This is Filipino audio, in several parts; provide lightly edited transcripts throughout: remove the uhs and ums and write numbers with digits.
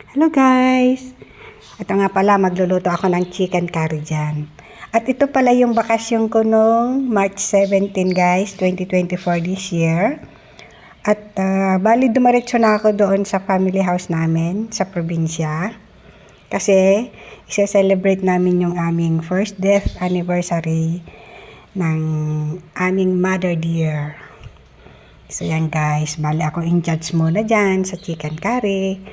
Hello guys! Ito nga pala, magluluto ako ng chicken curry dyan. At ito pala yung bakasyon ko noong March 17 guys, 2024 this year. At bali dumaretso na ako doon sa family house namin sa probinsya. Kasi isa-celebrate namin yung aming first death anniversary ng aming mother dear. So yan guys, bali ako in charge muna dyan sa chicken curry.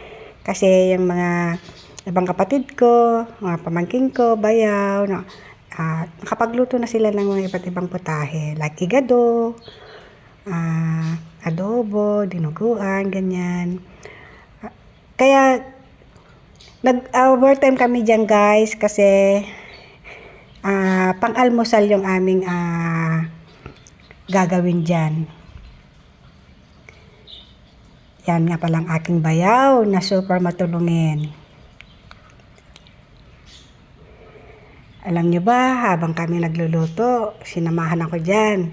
Kasi yung mga ibang kapatid ko, mga pamangkin ko, bayaw, nakapagluto na sila ng mga iba't ibang putahe. Like igado, adobo, dinuguan, ganyan. Kaya nag-overtime kami dyan guys kasi pang-almusal yung aming gagawin dyan. Yan nga palang aking bayaw na super matulungin. Alam nyo ba, habang kami nagluluto, sinamahan ako dyan.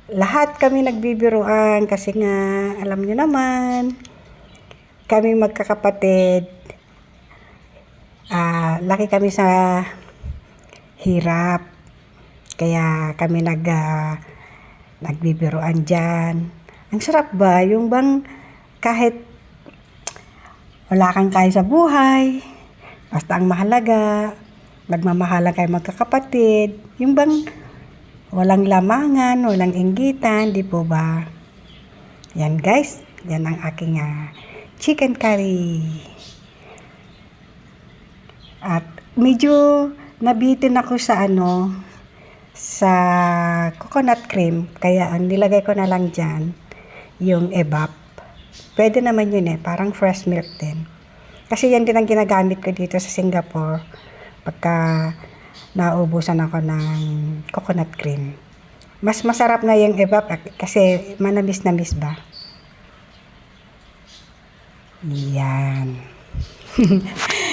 Lahat kami nagbibiruan kasi nga, alam nyo naman, kami magkakapatid, laki kami sa hirap. Kaya kami nagbibiruan dyan. Ang sarap ba? Yung bang kahit wala kang kaya sa buhay, basta ang mahalaga, nagmamahalan kayo magkakapatid, yung bang walang lamangan, walang inggitan, di po ba? Yan guys, yan ang aking chicken curry. At medyo nabitin ako sa sa coconut cream, kaya ang nilagay ko na lang dyan, yung evap. Pwede naman yun parang fresh milk din. Kasi yan din ang ginagamit ko dito sa Singapore pagka naubusan ako ng coconut cream. Mas masarap na yung evap kasi manamis-namis ba? Yan.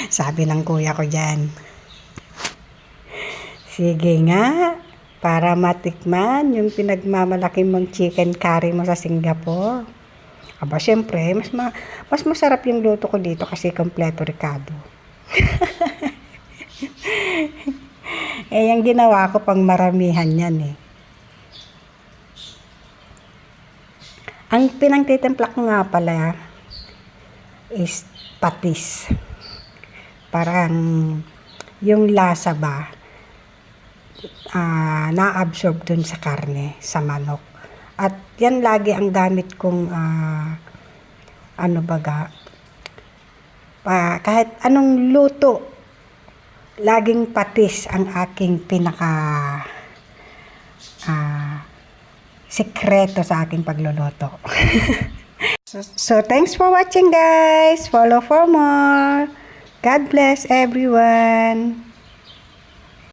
Sabi ng kuya ko dyan. Sige nga, para matikman yung pinagmamalaki mong chicken curry mo sa Singapore. Aba, syempre, mas masarap yung luto ko dito kasi kompleto Ricardo. Yung ginawa ko pang maramihan yan Ang pinangtitimplak ko nga pala is patis. Parang yung lasa ba, na-absorb dun sa karne, sa manok. At yan lagi ang gamit kong kahit anong luto, laging patis ang aking pinaka sikreto sa aking pagluluto. So thanks for watching guys. Follow for more. God bless everyone.